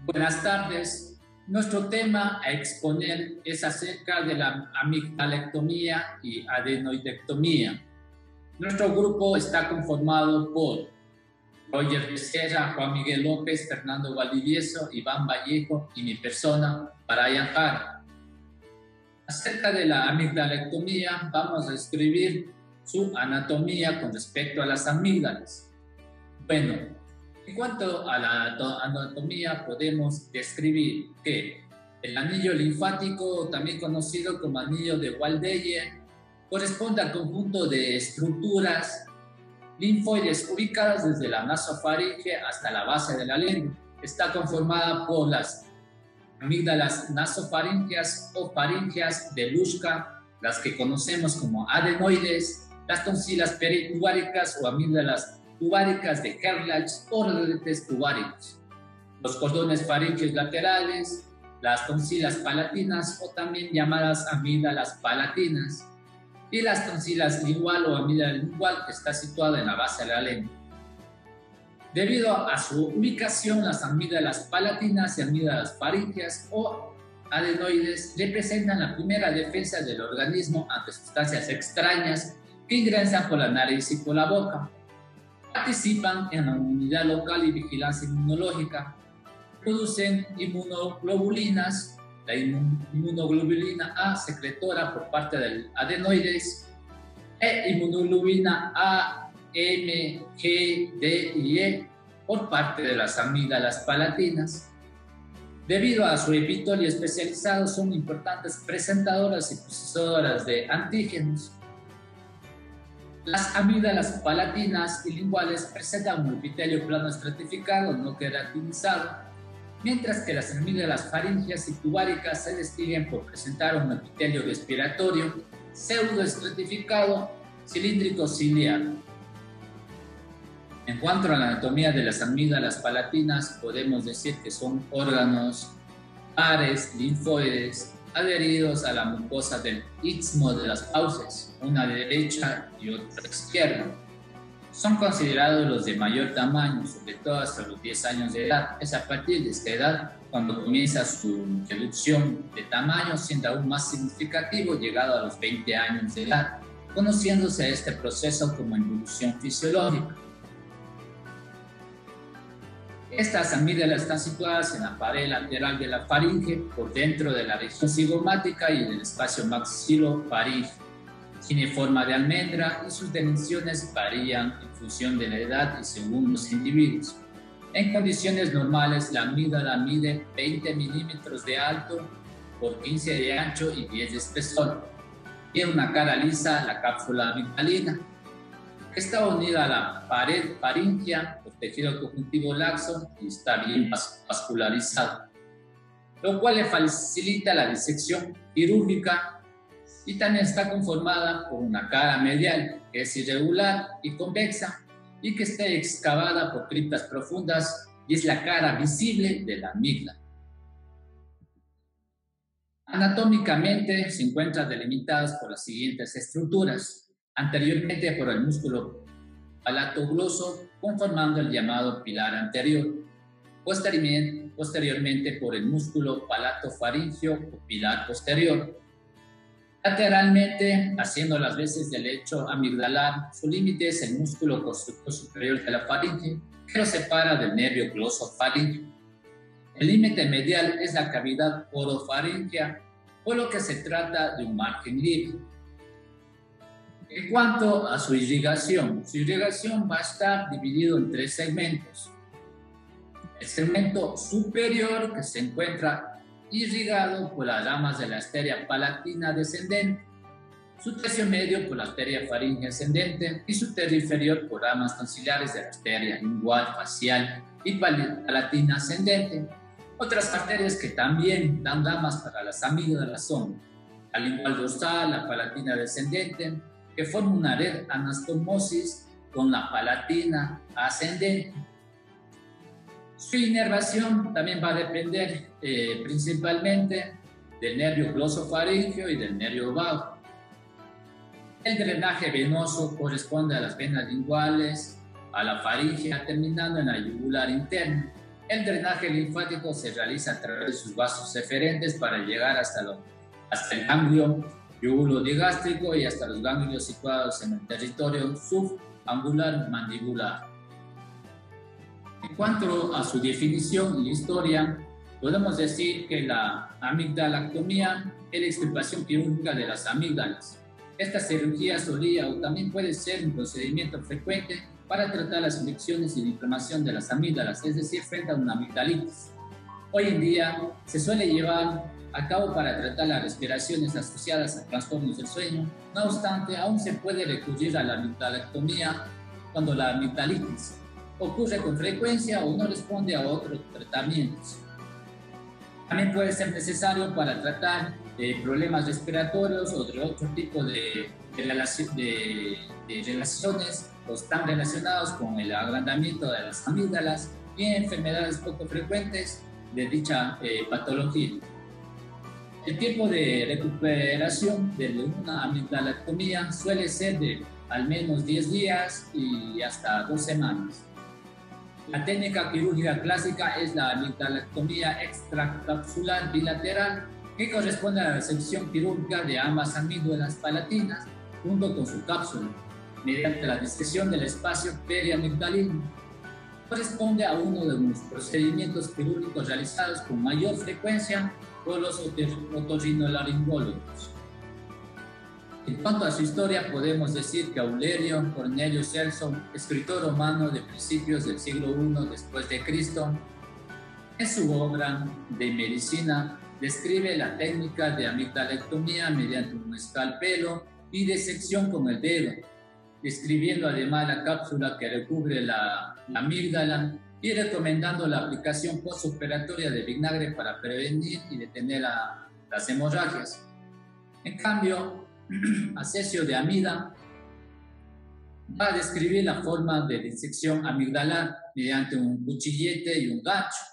Buenas tardes. Nuestro tema a exponer es acerca de la amigdalectomía y adenoidectomía. Nuestro grupo está conformado por Roger Becerra, Juan Miguel López, Fernando Valdivieso, Iván Vallejo y mi persona, Brian Jara. Acerca de la amigdalectomía, vamos a describir su anatomía con respecto a las amígdalas. Bueno, en cuanto a la anatomía, podemos describir que el anillo linfático, también conocido como anillo de Waldeyer, corresponde al conjunto de estructuras linfoides ubicadas desde la nasofaringe hasta la base de la lengua. Está conformada por las amígdalas nasofaringeas o faringeas de Luschka, las que conocemos como adenoides, las tonsilas peritubáricas o amígdalas tubáricas de Kerlach o redes tubáricos, los cordones faríngeos laterales, las tonsilas palatinas o también llamadas amígdalas palatinas, y las tonsilas lingual o amígdala lingual, que está situada en la base de la lengua. Debido a su ubicación, las amígdalas palatinas y amígdalas faríngeas o adenoides representan la primera defensa del organismo ante sustancias extrañas que ingresan por la nariz y por la boca. Participan en la inmunidad local y vigilancia inmunológica. Producen inmunoglobulinas, la inmunoglobulina A secretora por parte del adenoides e inmunoglobulina A, M, G, D y E por parte de las amígdalas palatinas. Debido a su epitelio especializado, son importantes presentadoras y procesadoras de antígenos. Las amígdalas palatinas y linguales presentan un epitelio plano estratificado no queratinizado, mientras que las amígdalas faríngeas y tubáricas se distinguen por presentar un epitelio respiratorio pseudoestratificado cilíndrico ciliar. En cuanto a la anatomía de las amígdalas palatinas, podemos decir que son órganos pares linfoides adheridos a la mucosa del istmo de las fauces, una derecha y otra izquierda. Son considerados los de mayor tamaño, sobre todo hasta los 10 años de edad. Es a partir de esta edad cuando comienza su reducción de tamaño, siendo aún más significativo llegado a los 20 años de edad, conociéndose este proceso como evolución fisiológica. Estas amígdalas están situadas en la pared lateral de la faringe, por dentro de la región cigomática y en el espacio maxilofaríngeo. Tiene forma de almendra y sus dimensiones varían en función de la edad y según los individuos. En condiciones normales, la amígdala mide 20 milímetros de alto por 15 de ancho y 10 de espesor. Tiene una cara lisa, la cápsula amigdalina. Está unida a la pared faríngea por tejido conjuntivo laxo y está bien vascularizado, lo cual le facilita la disección quirúrgica, y también está conformada por una cara medial que es irregular y convexa y que está excavada por criptas profundas y es la cara visible de la amígdala. Anatómicamente se encuentran delimitadas por las siguientes estructuras. Anteriormente por el músculo palatogloso, conformando el llamado pilar anterior. Posteriormente por el músculo palatofaringeo o pilar posterior. Lateralmente, haciendo las veces del lecho amigdalar, su límite es el músculo constructor superior de la faringe, que lo separa del nervio glosofaríngeo. El límite medial es la cavidad orofaríngea, por lo que se trata de un margen libre. En cuanto a su irrigación va a estar dividido en 3 segmentos. El segmento superior, que se encuentra irrigado por las ramas de la arteria palatina descendente, su tercio medio por la arteria faríngea ascendente y su tercio inferior por ramas tonsilares de la arteria lingual, facial y palatina ascendente. Otras arterias que también dan ramas para las amígdalas son la lingual dorsal, la palatina descendente, que forma una red anastomosis con la palatina ascendente. Su inervación también va a depender principalmente del nervio glosofaríngeo y del nervio vago. El drenaje venoso corresponde a las venas linguales, a la faríngea, terminando en la yugular interna. El drenaje linfático se realiza a través de sus vasos eferentes para llegar hasta el ganglio yugulo-digástrico y hasta los ganglios situados en el territorio subangular mandibular. En cuanto a su definición y historia, podemos decir que la amigdalactomía es la extirpación quirúrgica de las amígdalas. Esta cirugía solía o también puede ser un procedimiento frecuente para tratar las infecciones y la inflamación de las amígdalas, es decir, frente a una amigdalitis. Hoy en día se suele llevar a cabo para tratar las respiraciones asociadas a trastornos del sueño. No obstante, aún se puede recurrir a la amigdalactomía cuando la amigdalitis ocurre con frecuencia o no responde a otros tratamientos. También puede ser necesario para tratar problemas respiratorios o de otro tipo de relaciones o están relacionados con el agrandamiento de las amígdalas y enfermedades poco frecuentes de dicha patología. El tiempo de recuperación de una amigdalactomía suele ser de al menos 10 días y hasta 2 semanas. La técnica quirúrgica clásica es la amigdalactomía extracapsular bilateral, que corresponde a la sección quirúrgica de ambas amígdalas palatinas junto con su cápsula, mediante la disección del espacio periamigdalino. Corresponde a uno de los procedimientos quirúrgicos realizados con mayor frecuencia por los otorrinolaringólogos. En cuanto a su historia, podemos decir que Aurelio Cornelio Celso, escritor romano de principios del siglo I después de Cristo, en su obra de medicina describe la técnica de amigdalectomía mediante un escalpelo y disección con el dedo, describiendo además la cápsula que recubre la amígdala y recomendando la aplicación postoperatoria de vinagre para prevenir y detener las hemorragias. En cambio, Acesio de Amida va a describir la forma de disección amigdalar mediante un cuchillete y un gancho.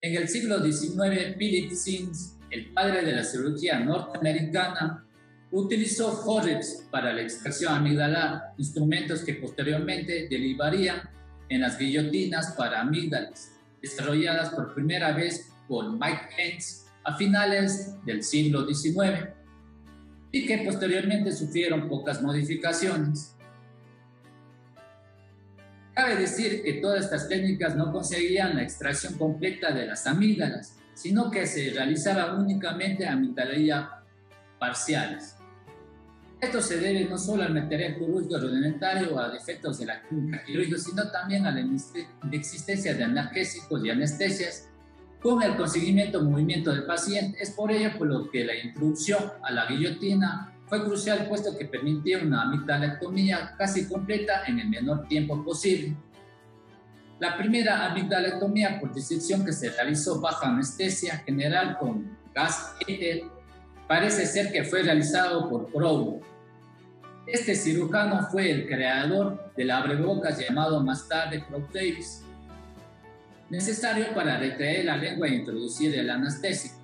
En el siglo XIX, Philip Sims, el padre de la cirugía norteamericana, utilizó forceps para la extracción amigdalar, instrumentos que posteriormente derivarían en las guillotinas para amígdalas, desarrolladas por primera vez por Mike Hentz a finales del siglo XIX y que posteriormente sufrieron pocas modificaciones. Cabe decir que todas estas técnicas no conseguían la extracción completa de las amígdalas, sino que se realizaba únicamente amigdalía parciales. Esto se debe no solo al material quirúrgico rudimentario o a defectos de la técnica quirúrgica, sino también a la existencia de analgésicos y anestesias con el conseguimiento movimiento del paciente. Es por ello por lo que la introducción a la guillotina fue crucial, puesto que permitía una amigdalectomía casi completa en el menor tiempo posible. La primera amigdalectomía por disección que se realizó bajo anestesia general con gas éter parece ser que fue realizado por Crowley. Este cirujano fue el creador del abrebocas llamado más tarde Crow Davis, necesario para retraer la lengua e introducir el anestésico.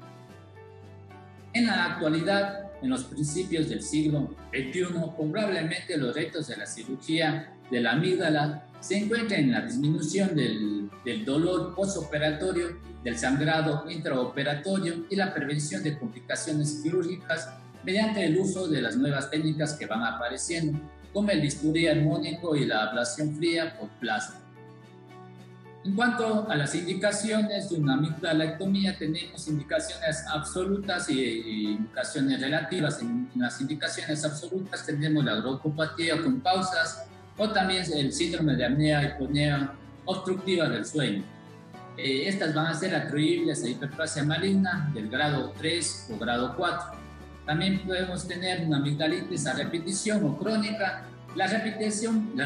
En la actualidad, en los principios del siglo XXI, probablemente los retos de la cirugía de la amígdala se encuentran en la disminución del dolor postoperatorio, del sangrado intraoperatorio y la prevención de complicaciones quirúrgicas mediante el uso de las nuevas técnicas que van apareciendo, como el bisturí armónico y la ablación fría por plasma. En cuanto a las indicaciones de una amigdalectomía, tenemos indicaciones absolutas y indicaciones relativas. En las indicaciones absolutas tenemos la broncopatia con pausas o también el síndrome de apnea y hiponea obstructiva del sueño. Estas van a ser atribuibles a hiperplasia maligna del grado 3 o grado 4. También podemos tener una amigdalitis a repetición o crónica. La repetición va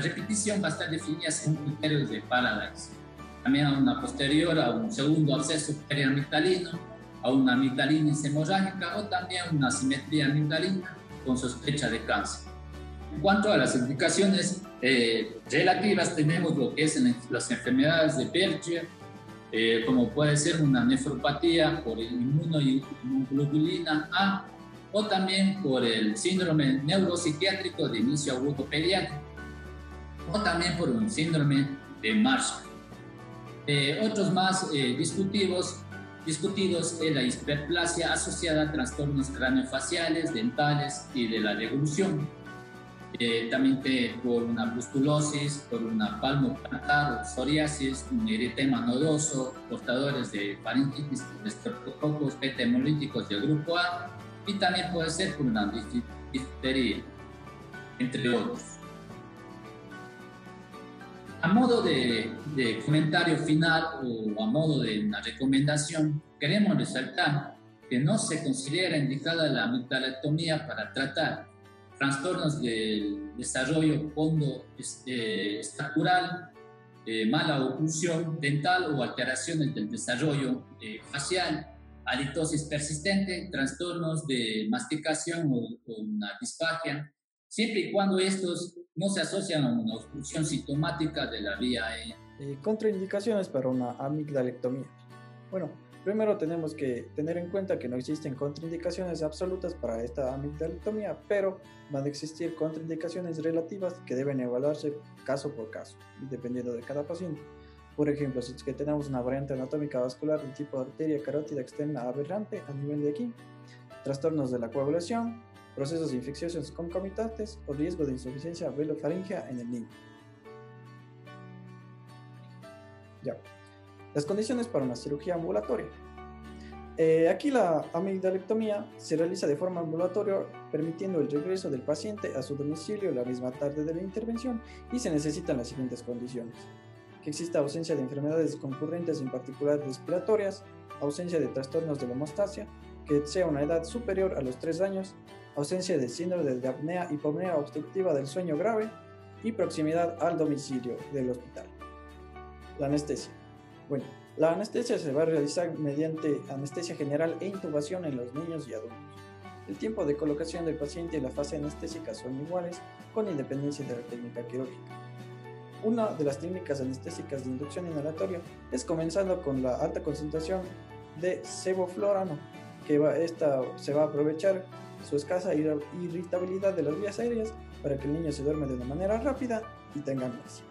a estar definida según criterios de Paradise. También a una posterior, a un segundo absceso periamigdalino, a una amigdalitis hemorrágica o también una asimetría amigdalina con sospecha de cáncer. En cuanto a las indicaciones relativas, tenemos lo que es las enfermedades de Berger, como puede ser una nefropatía por inmunoglobulina A o también por el síndrome neuropsiquiátrico de inicio agudo pediátrico o también por un síndrome de Marshall. Otros más discutidos es la hiperplasia asociada a trastornos craneofaciales, dentales y de la deglución. También por una pustulosis, por una palmoplantar o psoriasis, un eritema nodoso, portadores de faringitis, estreptococos, beta hemolíticos del grupo A, y también puede ser por una difteria, entre otros. A modo de comentario final o a modo de una recomendación, queremos resaltar que no se considera indicada la amigdalectomía para tratar trastornos del desarrollo pondo-estatural, mala oclusión dental o alteraciones del desarrollo facial, halitosis persistente, trastornos de masticación o una disfagia, siempre y cuando estos no se asocian a una obstrucción sintomática de la vía aérea. Contraindicaciones para una amigdalectomía. Bueno, primero tenemos que tener en cuenta que no existen contraindicaciones absolutas para esta amigdalectomía, pero van a existir contraindicaciones relativas que deben evaluarse caso por caso, dependiendo de cada paciente. Por ejemplo, si es que tenemos una variante anatómica vascular de tipo arteria carótida externa aberrante a nivel de aquí, trastornos de la coagulación, procesos infecciosos concomitantes o riesgo de insuficiencia velofaríngea en el niño. Ya. Las condiciones para una cirugía ambulatoria. Aquí la amigdalectomía se realiza de forma ambulatoria, permitiendo el regreso del paciente a su domicilio la misma tarde de la intervención, y se necesitan las siguientes condiciones: que exista ausencia de enfermedades concurrentes, en particular respiratorias, ausencia de trastornos de la hemostasia, que sea una edad superior a los 3 años, ausencia de síndrome de apnea y hipopnea obstructiva del sueño grave y proximidad al domicilio del hospital. La anestesia. Bueno, la anestesia se va a realizar mediante anestesia general e intubación en los niños y adultos. El tiempo de colocación del paciente y la fase anestésica son iguales, con independencia de la técnica quirúrgica. Una de las técnicas anestésicas de inducción inhalatoria es comenzando con la alta concentración de sevoflurano, esta se va a aprovechar su escasa irritabilidad de las vías aéreas para que el niño se duerme de una manera rápida y tenga amnesia.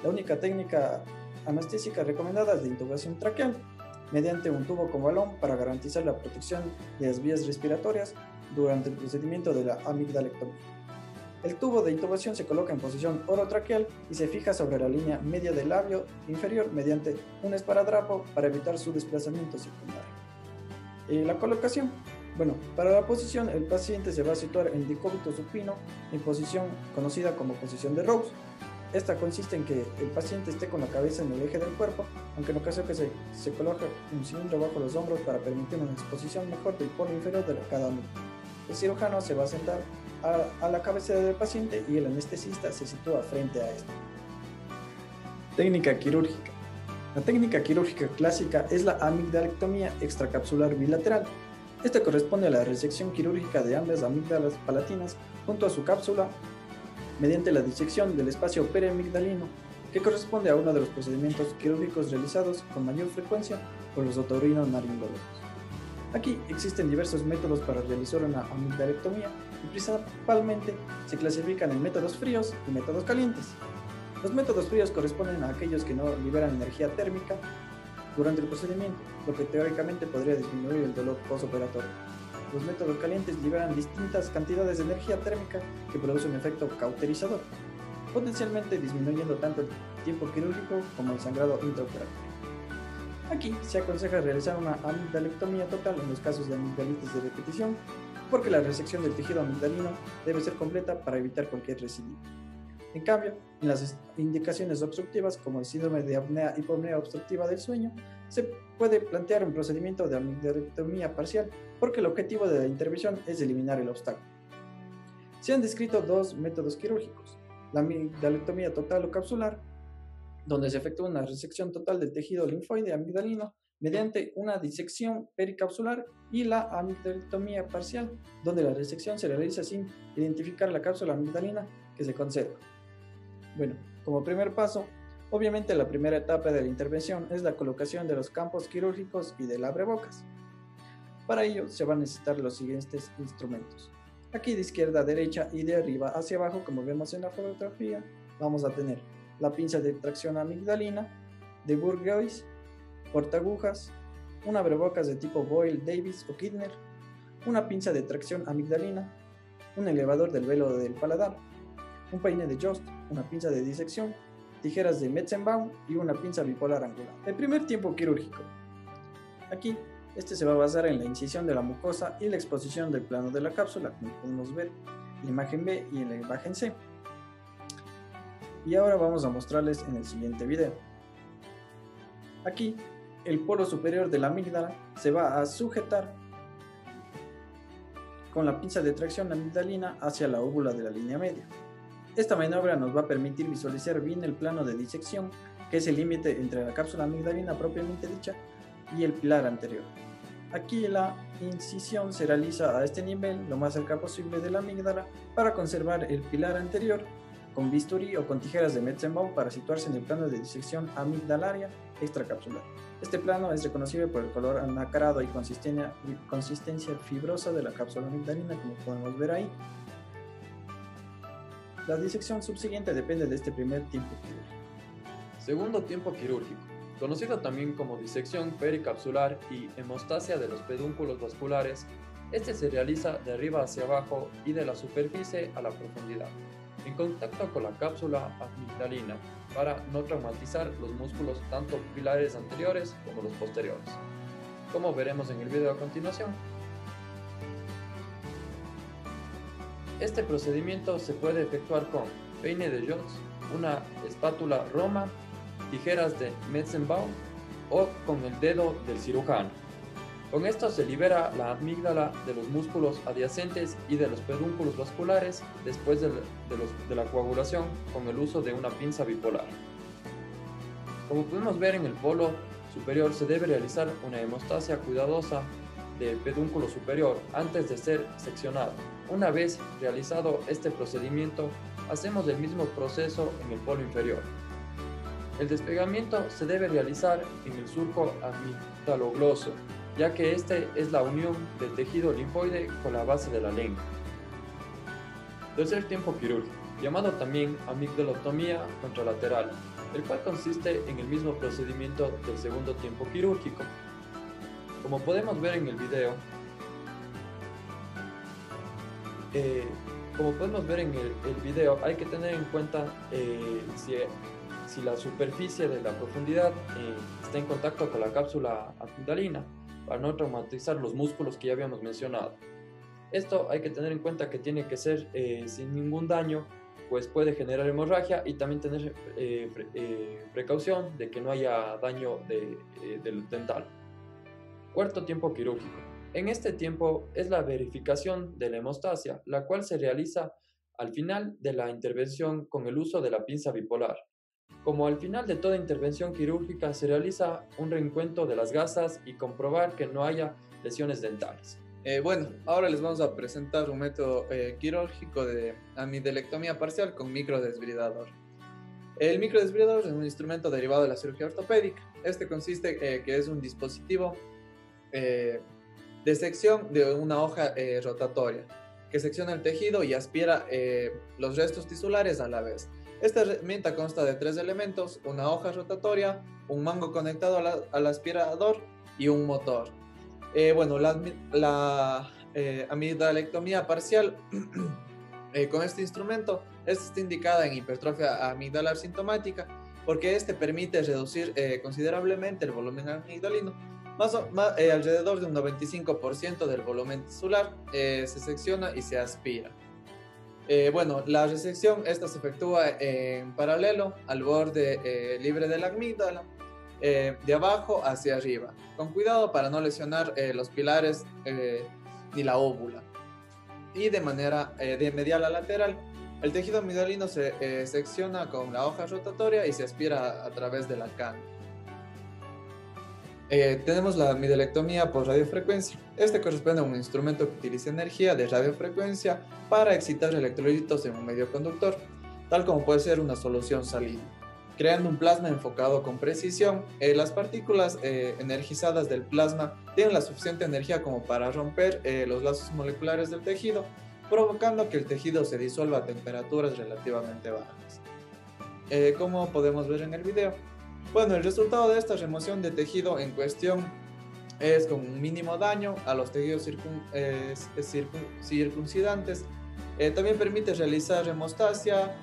La única técnica anestésica recomendada es de intubación traqueal, mediante un tubo con balón, para garantizar la protección de las vías respiratorias durante el procedimiento de la amigdalectomía. El tubo de intubación se coloca en posición orotraqueal y se fija sobre la línea media del labio inferior mediante un esparadrapo para evitar su desplazamiento secundario. La colocación. Bueno, para la posición, el paciente se va a situar en decúbito supino, en posición conocida como posición de Rose. Esta consiste en que el paciente esté con la cabeza en el eje del cuerpo, aunque en ocasión que se coloca un cilindro bajo los hombros para permitir una exposición mejor del polo inferior de cada uno. El cirujano se va a sentar a la cabecera del paciente y el anestesista se sitúa frente a este. Técnica quirúrgica. La técnica quirúrgica clásica es la amigdalectomía extracapsular bilateral. Esta corresponde a la resección quirúrgica de ambas amígdalas palatinas junto a su cápsula mediante la disección del espacio periamigdalino, que corresponde a uno de los procedimientos quirúrgicos realizados con mayor frecuencia por los otorrinolaringólogos. Aquí existen diversos métodos para realizar una amigdalectomía y principalmente se clasifican en métodos fríos y métodos calientes. Los métodos fríos corresponden a aquellos que no liberan energía térmica durante el procedimiento, lo que teóricamente podría disminuir el dolor postoperatorio. Los métodos calientes liberan distintas cantidades de energía térmica que produce un efecto cauterizador, potencialmente disminuyendo tanto el tiempo quirúrgico como el sangrado intraoperatorio. Aquí se aconseja realizar una amigdalectomía total en los casos de amigdalitis de repetición, porque la resección del tejido amigdalino debe ser completa para evitar cualquier recidiva. En cambio, en las indicaciones obstructivas, como el síndrome de apnea y hipopnea obstructiva del sueño, se puede plantear un procedimiento de amigdalectomía parcial, porque el objetivo de la intervención es eliminar el obstáculo. Se han descrito dos métodos quirúrgicos: la amigdalectomía total o capsular, donde se efectúa una resección total del tejido linfoide amigdalino mediante una disección pericapsular, y la amigdalectomía parcial, donde la resección se realiza sin identificar la cápsula amigdalina que se conserva. Bueno, como primer paso, obviamente la primera etapa de la intervención es la colocación de los campos quirúrgicos y del abrebocas. Para ello se van a necesitar los siguientes instrumentos. Aquí de izquierda a derecha y de arriba hacia abajo, como vemos en la fotografía, vamos a tener la pinza de tracción amigdalina, de Bourgeois, portaagujas, un abrebocas de tipo Boyle, Davis o Kidner, una pinza de tracción amigdalina, un elevador del velo del paladar, un peine de Jost, una pinza de disección, tijeras de Metzenbaum y una pinza bipolar angular. El primer tiempo quirúrgico. Aquí, este se va a basar en la incisión de la mucosa y la exposición del plano de la cápsula, como podemos ver en la imagen B y en la imagen C. Y ahora vamos a mostrarles en el siguiente video. Aquí, el polo superior de la amígdala se va a sujetar con la pinza de tracción amigdalina hacia la óvula de la línea media. Esta maniobra nos va a permitir visualizar bien el plano de disección, que es el límite entre la cápsula amigdalina propiamente dicha y el pilar anterior. Aquí la incisión se realiza a este nivel, lo más cerca posible de la amígdala, para conservar el pilar anterior con bisturí o con tijeras de Metzenbaum para situarse en el plano de disección amigdalaria extracapsular. Este plano es reconocible por el color anacarado y consistencia fibrosa de la cápsula amigdalina, como podemos ver ahí. La disección subsiguiente depende de este primer tiempo quirúrgico. Segundo tiempo quirúrgico, conocido también como disección pericapsular y hemostasia de los pedúnculos vasculares. Este se realiza de arriba hacia abajo y de la superficie a la profundidad, en contacto con la cápsula amigdalina, para no traumatizar los músculos tanto pilares anteriores como los posteriores, como veremos en el video a continuación. Este procedimiento se puede efectuar con peine de Jost, una espátula Roma, tijeras de Metzenbaum o con el dedo del cirujano. Con esto se libera la amígdala de los músculos adyacentes y de los pedúnculos vasculares después de la coagulación con el uso de una pinza bipolar. Como podemos ver, en el polo superior se debe realizar una hemostasia cuidadosa del pedúnculo superior antes de ser seccionado. Una vez realizado este procedimiento, hacemos el mismo proceso en el polo inferior. El despegamiento se debe realizar en el surco amigdalogloso, ya que este es la unión del tejido linfoide con la base de la lengua. Tercer tiempo quirúrgico, llamado también amigdalotomía contralateral, el cual consiste en el mismo procedimiento del segundo tiempo quirúrgico. Como podemos ver en el video, hay que tener en cuenta si la superficie de la profundidad está en contacto con la cápsula amigdalina, para no traumatizar los músculos que ya habíamos mencionado. Esto hay que tener en cuenta que tiene que ser sin ningún daño, pues puede generar hemorragia, y también tener precaución de que no haya daño del dental. Cuarto tiempo quirúrgico. En este tiempo es la verificación de la hemostasia, la cual se realiza al final de la intervención con el uso de la pinza bipolar. Como al final de toda intervención quirúrgica se realiza un reencuentro de las gasas y comprobar que no haya lesiones dentales. Bueno, ahora les vamos a presentar un método quirúrgico de amidalectomía parcial con microdesbridador. El microdesbridador es un instrumento derivado de la cirugía ortopédica. Este consiste que es un dispositivo de sección de una hoja rotatoria que secciona el tejido y aspira los restos tisulares a la vez. Esta herramienta consta de 3 elementos: una hoja rotatoria, un mango conectado al aspirador y un motor. Bueno, la amidalectomía parcial con este instrumento está indicada en hipertrofia amigdalar sintomática, porque este permite reducir considerablemente el volumen amigdalino, alrededor de un 95% del volumen tisular se secciona y se aspira. Bueno, la resección esta se efectúa en paralelo al borde libre de la amígdala, de abajo hacia arriba, con cuidado para no lesionar los pilares ni la óvula. Y de manera de medial a lateral, el tejido amigdalino se secciona con la hoja rotatoria y se aspira a través de la cana. Tenemos la amidalectomía por radiofrecuencia. Este corresponde a un instrumento que utiliza energía de radiofrecuencia para excitar electrolitos en un medio conductor, tal como puede ser una solución salina, creando un plasma enfocado con precisión. Las partículas energizadas del plasma tienen la suficiente energía como para romper los lazos moleculares del tejido, provocando que el tejido se disuelva a temperaturas relativamente bajas. Como podemos ver en el video, Bueno, el resultado de esta remoción de tejido en cuestión es con un mínimo daño a los tejidos circuncidantes. También permite realizar hemostasia,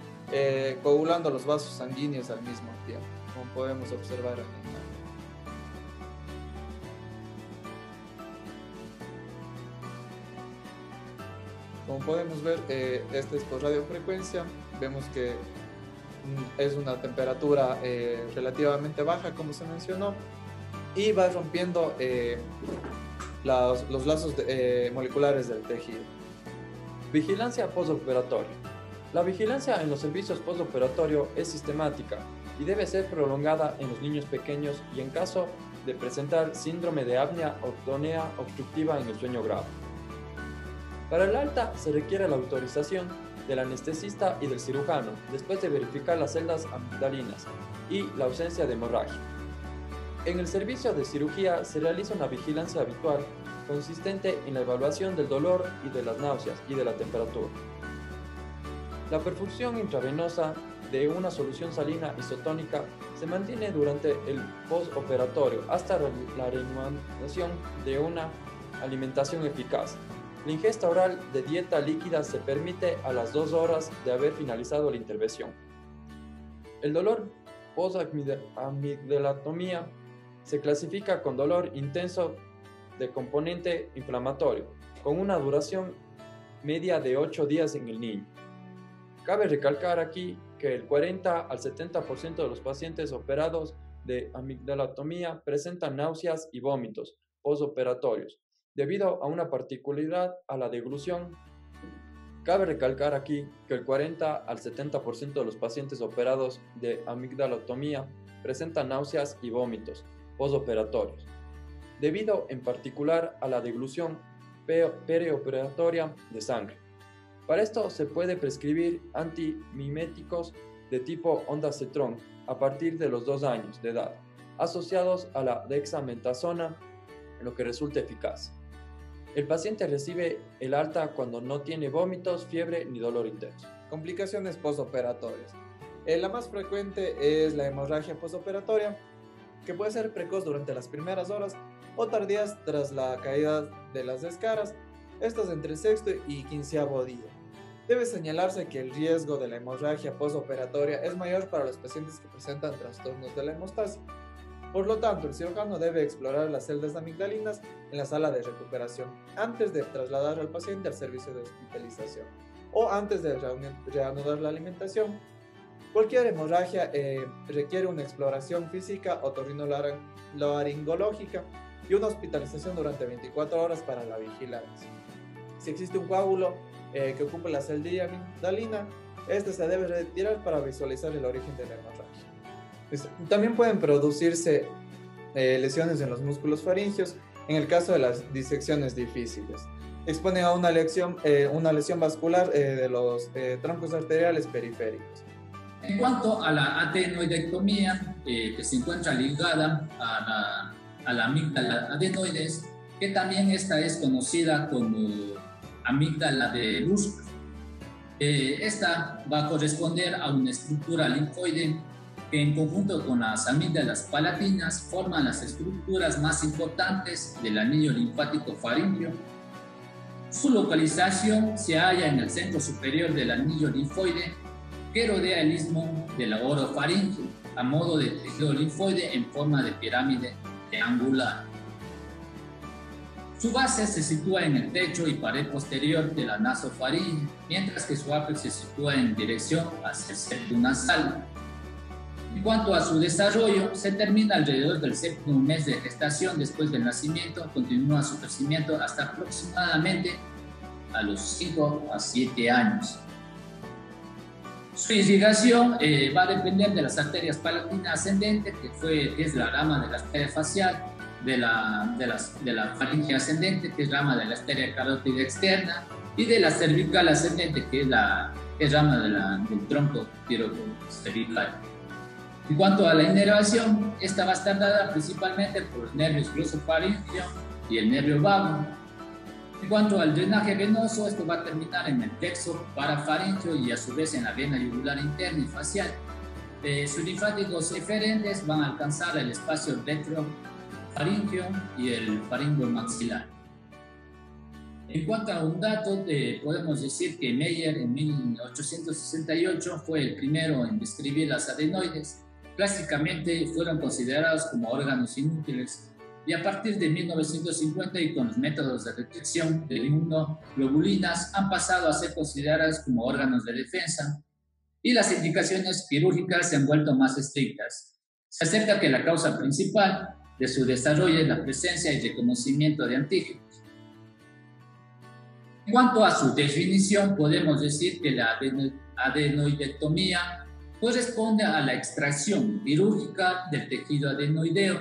coagulando los vasos sanguíneos al mismo tiempo, como podemos observar en la imagen. Como podemos ver, este es por radiofrecuencia. Vemos que es una temperatura relativamente baja, como se mencionó, y va rompiendo los lazos moleculares del tejido. Vigilancia postoperatoria. La vigilancia en los servicios postoperatorio es sistemática y debe ser prolongada en los niños pequeños y en caso de presentar síndrome de apnea o apnea obstructiva en el sueño grave. Para el alta se requiere la autorización del anestesista y del cirujano después de verificar las celdas amigdalinas y la ausencia de hemorragia. En el servicio de cirugía se realiza una vigilancia habitual consistente en la evaluación del dolor y de las náuseas y de la temperatura. La perfusión intravenosa de una solución salina isotónica se mantiene durante el postoperatorio hasta la reanudación de una alimentación eficaz. La ingesta oral de dieta líquida se permite a las 2 horas de haber finalizado la intervención. El dolor post-amigdalatomía se clasifica con dolor intenso de componente inflamatorio, con una duración media de 8 días en el niño. Cabe recalcar aquí que el 40 al 70% de los pacientes operados de amigdalatomía presentan náuseas y vómitos postoperatorios, debido a una particularidad a la deglución. Cabe recalcar aquí que el 40 al 70% de los pacientes operados de amigdalatomía presentan náuseas y vómitos postoperatorios, debido en particular a la deglución perioperatoria de sangre. Para esto se puede prescribir antimiméticos de tipo ondansetron a partir de los 2 años de edad, asociados a la dexametasona, lo que resulta eficaz. El paciente recibe el alta cuando no tiene vómitos, fiebre ni dolor intenso. Complicaciones postoperatorias. La más frecuente es la hemorragia postoperatoria, que puede ser precoz durante las primeras horas o tardías tras la caída de las escaras, estas entre el sexto y 15º día. Debe señalarse que el riesgo de la hemorragia postoperatoria es mayor para los pacientes que presentan trastornos de la hemostasia. Por lo tanto, el cirujano debe explorar las celdas amigdalinas en la sala de recuperación antes de trasladar al paciente al servicio de hospitalización o antes de reanudar la alimentación. Cualquier hemorragia requiere una exploración física otorrinolaringológica y una hospitalización durante 24 horas para la vigilancia. Si existe un coágulo que ocupe la celda amigdalina, este se debe retirar para visualizar el origen de la hemorragia. También pueden producirse lesiones en los músculos faringeos en el caso de las disecciones difíciles. Expone a una lesión vascular de los troncos arteriales periféricos. En cuanto a la adenoidectomía, que se encuentra ligada a la amígdala adenoides, que también esta es conocida como amígdala de Lusk. Esta va a corresponder a una estructura linfoide que en conjunto con las amígdalas palatinas forman las estructuras más importantes del anillo linfático faríngeo. Su localización se halla en el centro superior del anillo linfoide que rodea el istmo del orofaríngeo a modo de tejido linfoide en forma de pirámide triangular. Su base se sitúa en el techo y pared posterior de la nasofaringe, mientras que su ápice se sitúa en dirección hacia el septum nasal. En cuanto a su desarrollo, se termina alrededor del 7º mes de gestación después del nacimiento, continúa su crecimiento hasta aproximadamente a los 5 a 7 años. Su irrigación va a depender de las arterias palatinas ascendentes, que es la rama de la arteria facial, de la faringe ascendente, que es rama de la arteria carótida externa, y de la cervical ascendente, que es rama del tronco tirocervical. En cuanto a la inervación, esta va a estar dada principalmente por los nervios glosofaríngeo y el nervio vago. En cuanto al drenaje venoso, esto va a terminar en el plexo parafaríngeo y a su vez en la vena yugular interna y facial. Sublinfáticos eferentes van a alcanzar el espacio retrofaríngeo y el faríngeo maxilar. En cuanto a un dato, podemos decir que Meyer en 1868 fue el primero en describir las adenoides. Clásicamente fueron considerados como órganos inútiles y a partir de 1950 y con los métodos de detección de inmunoglobulinas han pasado a ser consideradas como órganos de defensa y las indicaciones quirúrgicas se han vuelto más estrictas. Se acepta que la causa principal de su desarrollo es la presencia y reconocimiento de antígenos. En cuanto a su definición, podemos decir que la adenoidectomía corresponde a la extracción quirúrgica del tejido adenoideo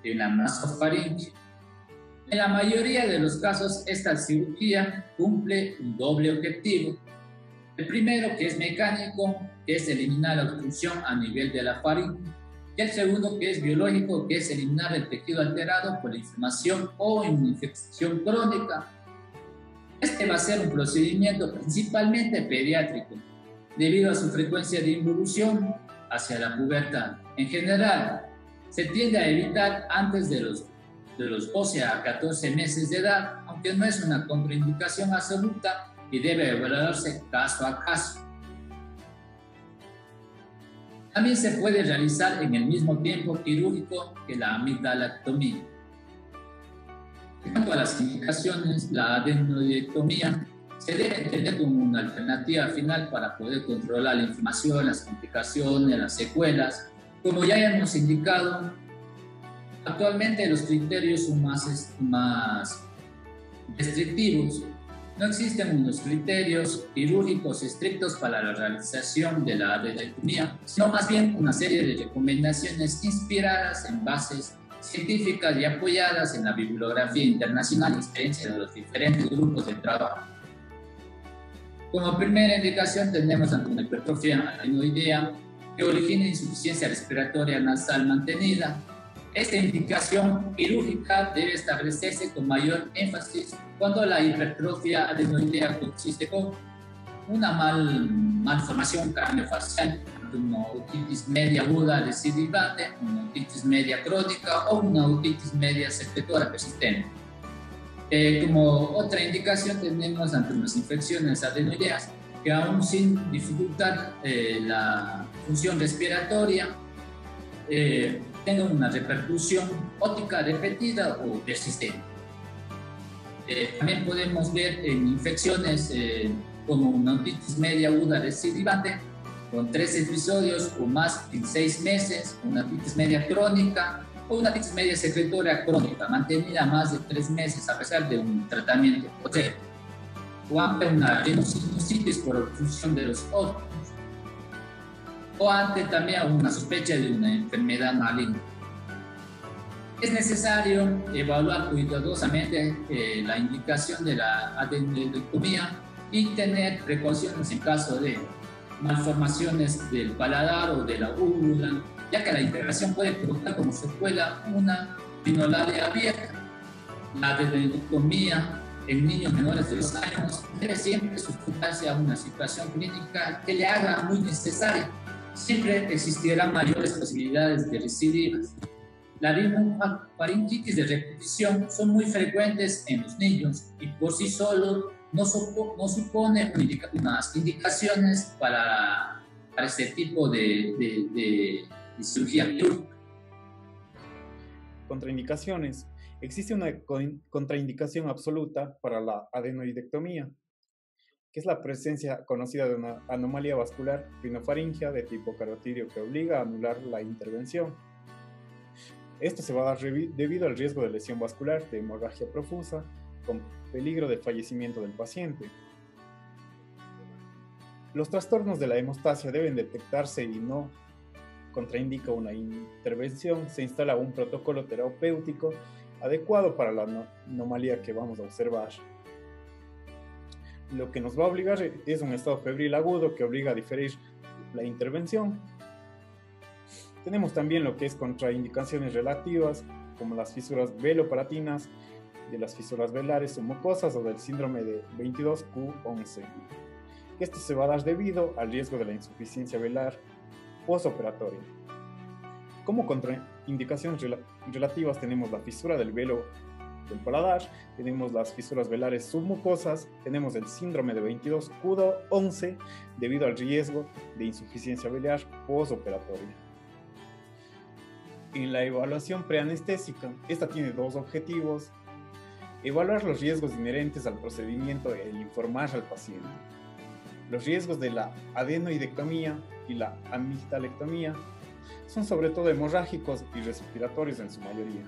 de la nasofaringe. En la mayoría de los casos, esta cirugía cumple un doble objetivo. El primero, que es mecánico, que es eliminar la obstrucción a nivel de la faringe, y el segundo, que es biológico, que es eliminar el tejido alterado por la inflamación o una infección crónica. Este va a ser un procedimiento principalmente pediátrico, debido a su frecuencia de involución hacia la pubertad. En general, se tiende a evitar antes de los 12 a 14 meses de edad, aunque no es una contraindicación absoluta y debe evaluarse caso a caso. También se puede realizar en el mismo tiempo quirúrgico que la amigdalectomía. En cuanto a las indicaciones, la adenoidectomía se debe entender como una alternativa final para poder controlar la inflamación, las complicaciones, las secuelas. Como ya hemos indicado, actualmente los criterios son más restrictivos. No existen unos criterios quirúrgicos estrictos para la realización de la adenoidectomía, sino más bien una serie de recomendaciones inspiradas en bases científicas y apoyadas en la bibliografía internacional y experiencia de los diferentes grupos de trabajo. Como primera indicación tenemos una hipertrofia adenoidea que origina insuficiencia respiratoria nasal mantenida. Esta indicación quirúrgica debe establecerse con mayor énfasis cuando la hipertrofia adenoidea consiste con una malformación craneofacial, una otitis media aguda recidivante, una otitis media crónica o una otitis media secretora persistente. Como otra indicación tenemos ante unas infecciones adenoideas que aún sin dificultar la función respiratoria tengan una repercusión ótica repetida o persistente. También podemos ver en infecciones como una otitis media aguda recidivante con 3 episodios o más en 6 meses, una otitis media crónica o una otitis media secretoria crónica mantenida más de 3 meses a pesar de un tratamiento potente, o ante una rhinosinusitis por obstrucción de los órganos, o ante también una sospecha de una enfermedad maligna. Es necesario evaluar cuidadosamente la indicación de la adenoidectomía y tener precauciones en caso de malformaciones del paladar o de la úvula, ya que la integración puede provocar como secuela una rinolaria abierta. La adenoidectomía en niños menores de 2 años debe siempre sujetarse a una situación clínica que le haga muy necesaria. Siempre existirán mayores posibilidades de recidivas. La rinofaringitis de repetición son muy frecuentes en los niños y por sí solo no supone unas indicaciones para este tipo de cirugía quirúrgica. Contraindicaciones. Existe una contraindicación absoluta para la adenoidectomía, que es la presencia conocida de una anomalía vascular rinofaringea de tipo carotidio que obliga a anular la intervención. Esto se va a dar debido al riesgo de lesión vascular, de hemorragia profusa, con peligro de fallecimiento del paciente. Los trastornos de la hemostasia deben detectarse y no contraindica una intervención. Se instala un protocolo terapéutico adecuado para la anomalía que vamos a observar. Lo que nos va a obligar es un estado febril agudo que obliga a diferir la intervención. Tenemos también lo que es contraindicaciones relativas, como las fisuras veloparatinas, de las fisuras velares o mucosas o del síndrome de 22q11. Esto se va a dar debido al riesgo de la insuficiencia velar postoperatoria. Como contraindicaciones relativas tenemos la fisura del velo del paladar, tenemos las fisuras velares submucosas, tenemos el síndrome de 22q11 debido al riesgo de insuficiencia biliar postoperatoria. En la evaluación preanestésica, esta tiene dos objetivos: evaluar los riesgos inherentes al procedimiento e informar al paciente. Los riesgos de la adenoidectomía y la amigdalectomía son sobre todo hemorrágicos y respiratorios en su mayoría.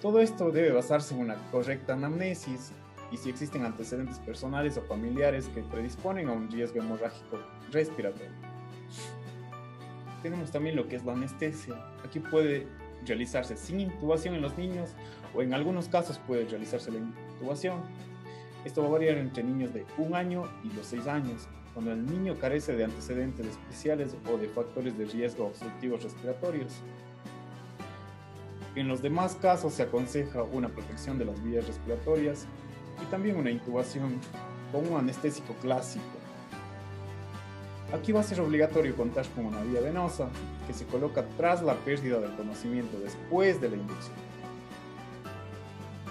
Todo esto debe basarse en una correcta anamnesis y si existen antecedentes personales o familiares que predisponen a un riesgo hemorrágico respiratorio. Tenemos también lo que es la anestesia. Aquí puede realizarse sin intubación en los niños o en algunos casos puede realizarse la intubación. Esto va a variar entre niños de 1 año y los 6 años, cuando el niño carece de antecedentes especiales o de factores de riesgo obstructivos respiratorios. En los demás casos se aconseja una protección de las vías respiratorias y también una intubación con un anestésico clásico. Aquí va a ser obligatorio contar con una vía venosa que se coloca tras la pérdida del conocimiento después de la inducción.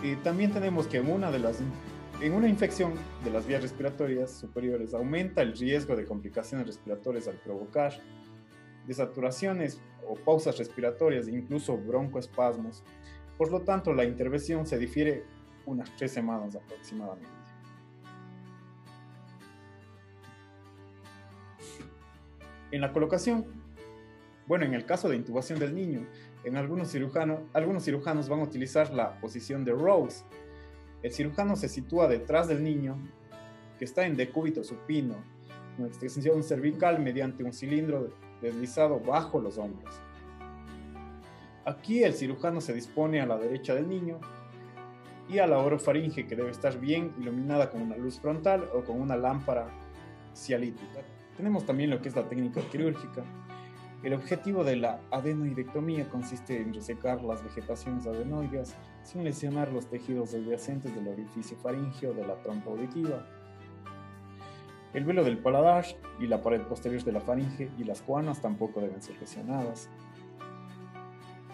Y también tenemos que en una infección de las vías respiratorias superiores aumenta el riesgo de complicaciones respiratorias al provocar desaturaciones o pausas respiratorias, incluso broncoespasmos. Por lo tanto, la intervención se difiere unas 3 semanas aproximadamente. En la colocación, en el caso de intubación del niño, algunos cirujanos van a utilizar la posición de Rose. El cirujano se sitúa detrás del niño, que está en decúbito supino, con extensión cervical mediante un cilindro deslizado bajo los hombros. Aquí el cirujano se dispone a la derecha del niño y a la orofaringe, que debe estar bien iluminada con una luz frontal o con una lámpara cialítica. Tenemos también lo que es la técnica quirúrgica. El objetivo de la adenoidectomía consiste en resecar las vegetaciones adenoides sin lesionar los tejidos adyacentes del orificio faríngeo de la trompa auditiva. El velo del paladar y la pared posterior de la faringe y las coanas tampoco deben ser lesionadas.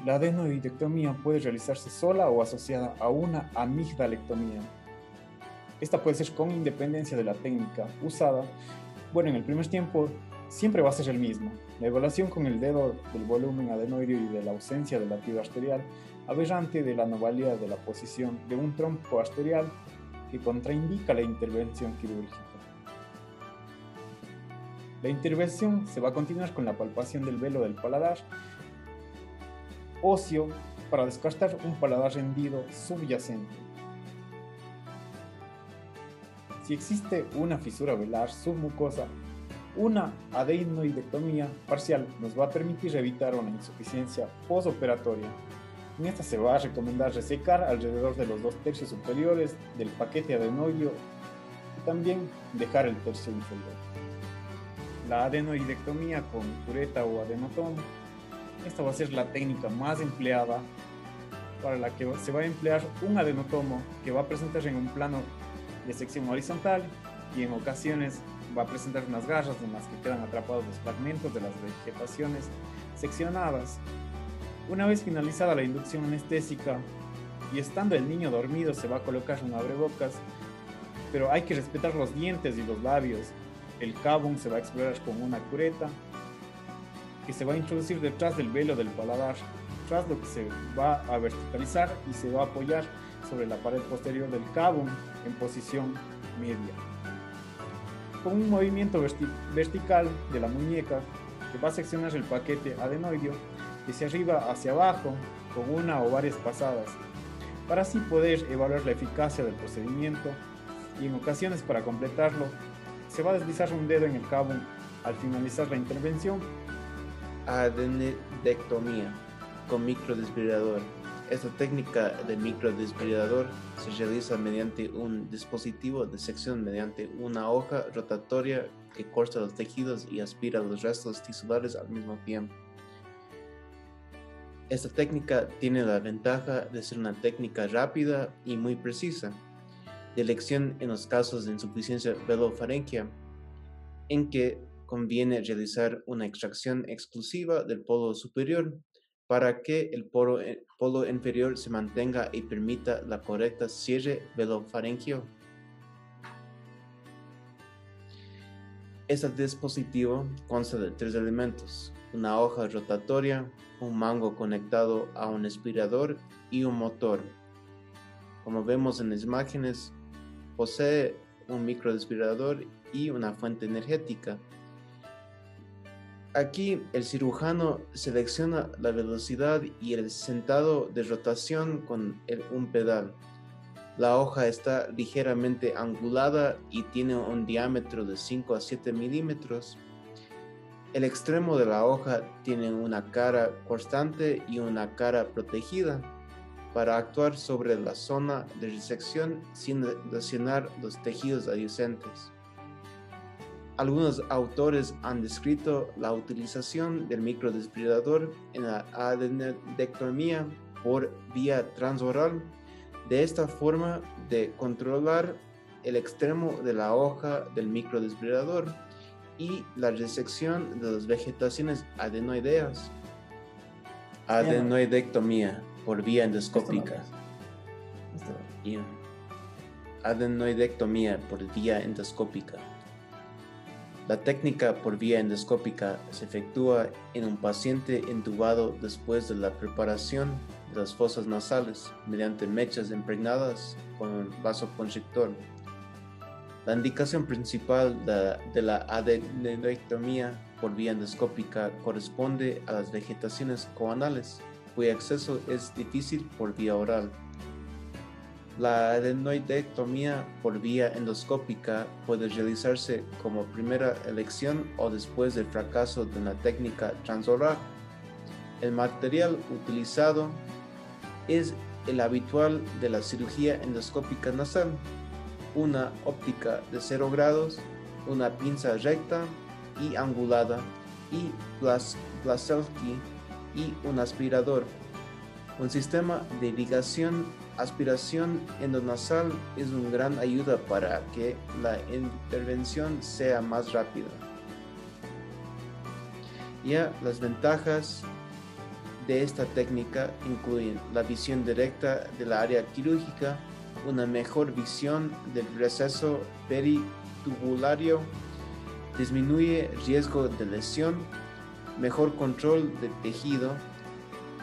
La adenoidectomía puede realizarse sola o asociada a una amigdalectomía. Esta puede ser con independencia de la técnica usada. En el primer tiempo siempre va a ser el mismo. La evaluación con el dedo del volumen adenoideo y de la ausencia del latido arterial aberrante, de la anomalía de la posición de un trompo arterial que contraindica la intervención quirúrgica. La intervención se va a continuar con la palpación del velo del paladar óseo para descartar un paladar hendido subyacente. Si existe una fisura velar submucosa, una adenoidectomía parcial nos va a permitir evitar una insuficiencia postoperatoria. En esta se va a recomendar resecar alrededor de los 2/3 superiores del paquete adenoideo y también dejar el tercio inferior. La adenoidectomía con cureta o adenotomo, esta va a ser la técnica más empleada, para la que se va a emplear un adenotomo que va a presentar en un plano de sección horizontal y en ocasiones va a presentar unas garras en las que quedan atrapados los fragmentos de las vegetaciones seccionadas. Una vez finalizada la inducción anestésica y estando el niño dormido, se va a colocar un abrebocas, pero hay que respetar los dientes y los labios. El cabum se va a explorar con una cureta que se va a introducir detrás del velo del paladar, tras lo que se va a verticalizar y se va a apoyar sobre la pared posterior del cabum en posición media. Con un movimiento vertical de la muñeca que va a seccionar el paquete adenoideo hacia arriba hacia abajo con una o varias pasadas, para así poder evaluar la eficacia del procedimiento, y en ocasiones para completarlo se va a deslizar un dedo en el cabum al finalizar la intervención. Adenoidectomía con microdesfibrilador. Esta técnica de microdesfibrilador se realiza mediante un dispositivo de sección mediante una hoja rotatoria que corta los tejidos y aspira los restos tisulares al mismo tiempo. Esta técnica tiene la ventaja de ser una técnica rápida y muy precisa, de elección en los casos de insuficiencia velofaríngea, en que conviene realizar una extracción exclusiva del polo superior para que el polo inferior se mantenga y permita la correcta cierre velofaringeo. Este dispositivo consta de 3 elementos: una hoja rotatoria, un mango conectado a un aspirador y un motor. Como vemos en las imágenes, posee un microaspirador y una fuente energética. Aquí el cirujano selecciona la velocidad y el sentado de rotación con un pedal. La hoja está ligeramente angulada y tiene un diámetro de 5 a 7 milímetros. El extremo de la hoja tiene una cara constante y una cara protegida para actuar sobre la zona de resección sin lesionar los tejidos adyacentes. Algunos autores han descrito la utilización del microdesfibrilador en la adenodectomía por vía transoral, de esta forma de controlar el extremo de la hoja del microdesfibrilador y la resección de las vegetaciones adenoideas. Adenoidectomía por vía endoscópica. Adenoidectomía por vía endoscópica. La técnica por vía endoscópica se efectúa en un paciente intubado después de la preparación de las fosas nasales mediante mechas impregnadas con un vasoconstrictor. La indicación principal de la adenoidectomía por vía endoscópica corresponde a las vegetaciones coanales, cuyo acceso es difícil por vía oral. La adenoidectomía por vía endoscópica puede realizarse como primera elección o después del fracaso de una técnica transoral. El material utilizado es el habitual de la cirugía endoscópica nasal: una óptica de 0 grados, una pinza recta y angulada, y Glaselski y un aspirador. Un sistema de irrigación aspiración endonasal es una gran ayuda para que la intervención sea más rápida. Ya las ventajas de esta técnica incluyen la visión directa del área quirúrgica, una mejor visión del receso peritubulario, disminuye riesgo de lesión, mejor control de tejido,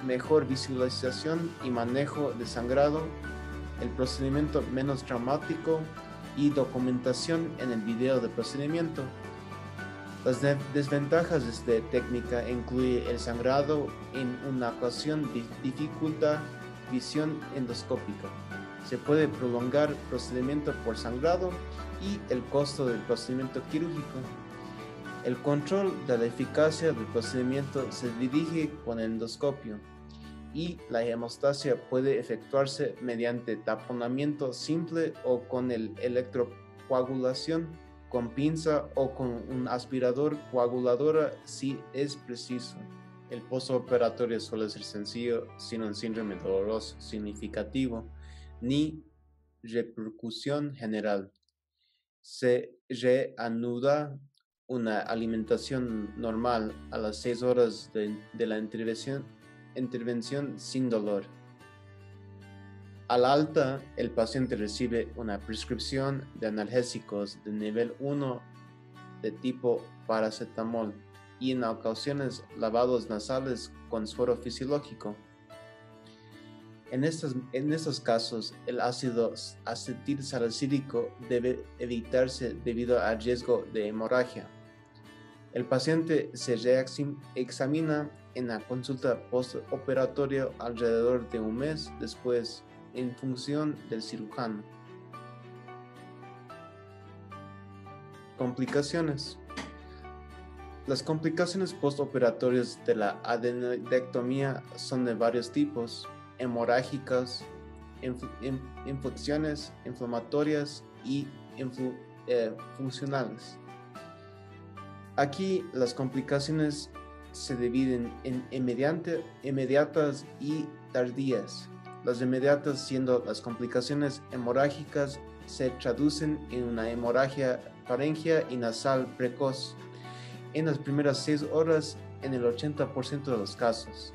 mejor visualización y manejo de sangrado, el procedimiento menos traumático y documentación en el video de procedimiento. Las desventajas de esta técnica incluyen el sangrado en una ocasión dificulta visión endoscópica. Se puede prolongar el procedimiento por sangrado y el costo del procedimiento quirúrgico. El control de la eficacia del procedimiento se dirige con el endoscopio y la hemostasia puede efectuarse mediante taponamiento simple o con electrocoagulación, con pinza o con un aspirador coaguladora si es preciso. El postoperatorio suele ser sencillo, sin un síndrome doloroso significativo ni repercusión general. Se reanuda una alimentación normal a las 6 horas de la intervención sin dolor. Al alta, el paciente recibe una prescripción de analgésicos de nivel 1 de tipo paracetamol y en ocasiones lavados nasales con suero fisiológico. En estos casos, el ácido acetilsalicílico debe evitarse debido al riesgo de hemorragia. El paciente se reexamina en la consulta postoperatoria alrededor de un mes después, en función del cirujano. Complicaciones. Las complicaciones postoperatorias de la adenoidectomía son de varios tipos: hemorrágicas, infecciones inflamatorias y funcionales. Aquí las complicaciones se dividen en inmediatas y tardías. Las inmediatas, siendo las complicaciones hemorrágicas, se traducen en una hemorragia faríngea y nasal precoz, en las primeras 6 horas en el 80% de los casos.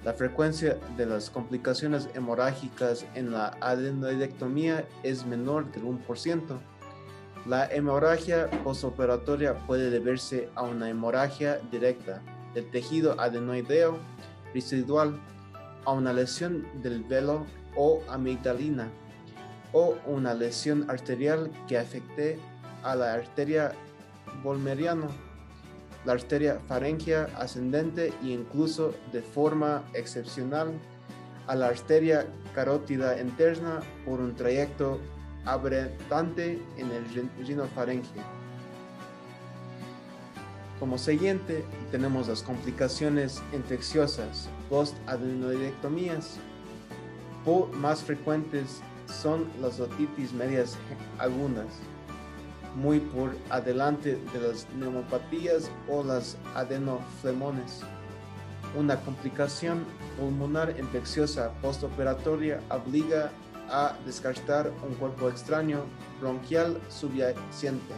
La frecuencia de las complicaciones hemorrágicas en la adenoidectomía es menor del 1%. La hemorragia postoperatoria puede deberse a una hemorragia directa del tejido adenoideo residual, a una lesión del velo o amigdalina, o una lesión arterial que afecte a la arteria volmeriana, la arteria faríngea ascendente e incluso de forma excepcional a la arteria carótida interna por un trayecto aberrante en el rinofaringe. Como siguiente tenemos las complicaciones infecciosas post-adenoidectomías. Más frecuentes son las otitis medias agudas, muy por adelante de las neumopatías o las adenoflemones. Una complicación pulmonar infecciosa postoperatoria obliga a descartar un cuerpo extraño bronquial subyacente.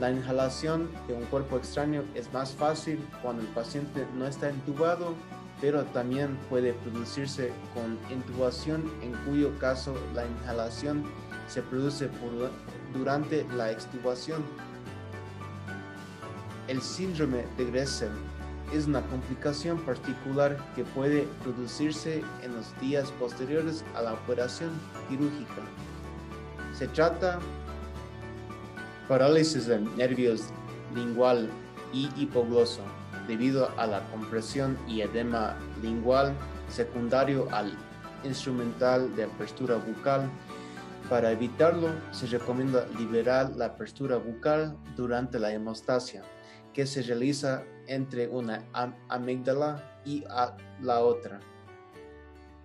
La inhalación de un cuerpo extraño es más fácil cuando el paciente no está intubado, pero también puede producirse con intubación, en cuyo caso la inhalación se produce durante la extubación. El síndrome de Gressel es una complicación particular que puede producirse en los días posteriores a la operación quirúrgica. Se trata parálisis de nervios lingual y hipogloso debido a la compresión y edema lingual secundario al instrumental de apertura bucal. Para evitarlo, se recomienda liberar la apertura bucal durante la hemostasia, que se realiza entre una amígdala y la otra.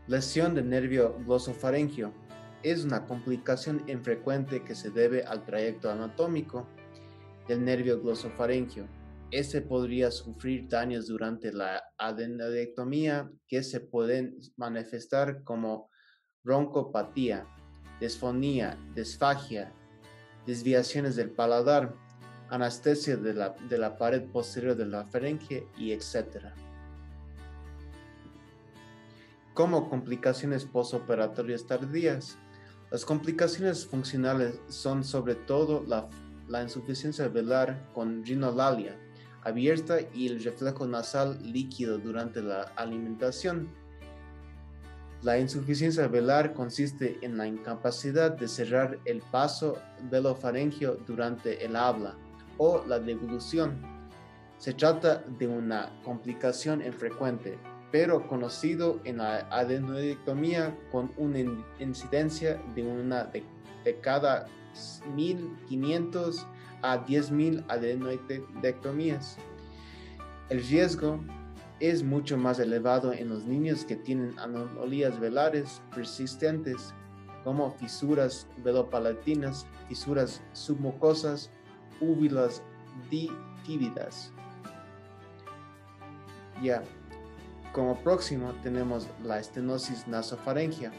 Lesión del nervio glosofaríngeo es una complicación infrecuente que se debe al trayecto anatómico del nervio glosofaríngeo. Este podría sufrir daños durante la adenoidectomía que se pueden manifestar como broncopatía, disfonía, disfagia, desviaciones del paladar, anestesia de la pared posterior de la faringe y etc. Como complicaciones postoperatorias tardías, las complicaciones funcionales son sobre todo la insuficiencia velar con rinolalia abierta y el reflejo nasal líquido durante la alimentación. La insuficiencia velar consiste en la incapacidad de cerrar el paso velofaríngeo durante el habla o la deglución. Se trata de una complicación infrecuente, pero conocido en la adenoidectomía con una incidencia de una de cada 1.500 a 10.000 adenoidectomías. El riesgo es mucho más elevado en los niños que tienen anomalías velares persistentes, como fisuras velopalatinas, fisuras submucosas, úvulas ditívidas. Como próximo tenemos la estenosis nasofaríngea.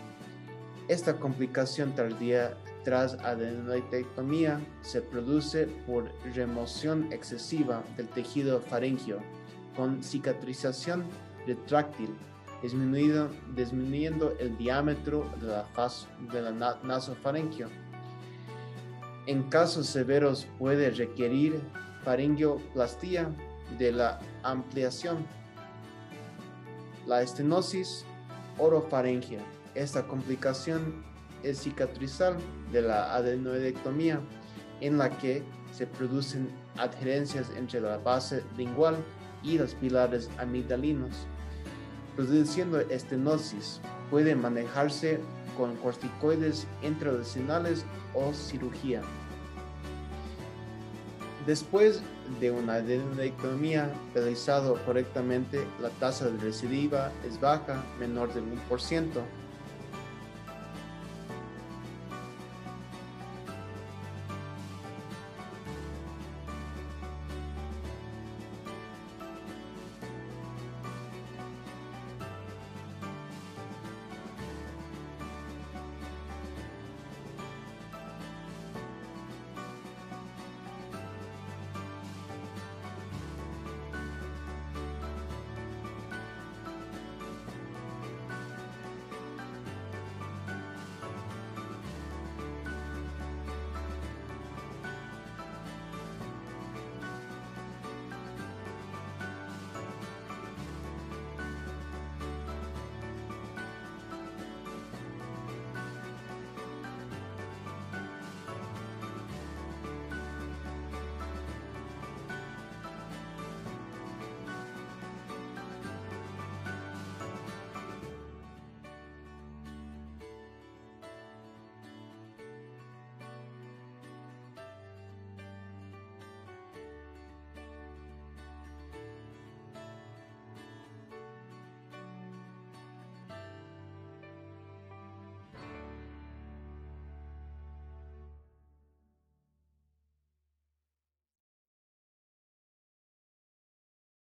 Esta complicación tardía tras adenoidectomía se produce por remoción excesiva del tejido faríngeo con cicatrización retráctil, disminuyendo el diámetro de la nasofaríngeo. En casos severos puede requerir faringoplastía de la ampliación. La estenosis orofaríngea. Esta complicación es cicatrizal de la adenoidectomía, en la que se producen adherencias entre la base lingual y los pilares amigdalinos. Produciendo estenosis, puede manejarse con corticoides intralesionales o cirugía. Después de una adenoidectomía realizada correctamente, la tasa de recidiva es baja, menor del 1%.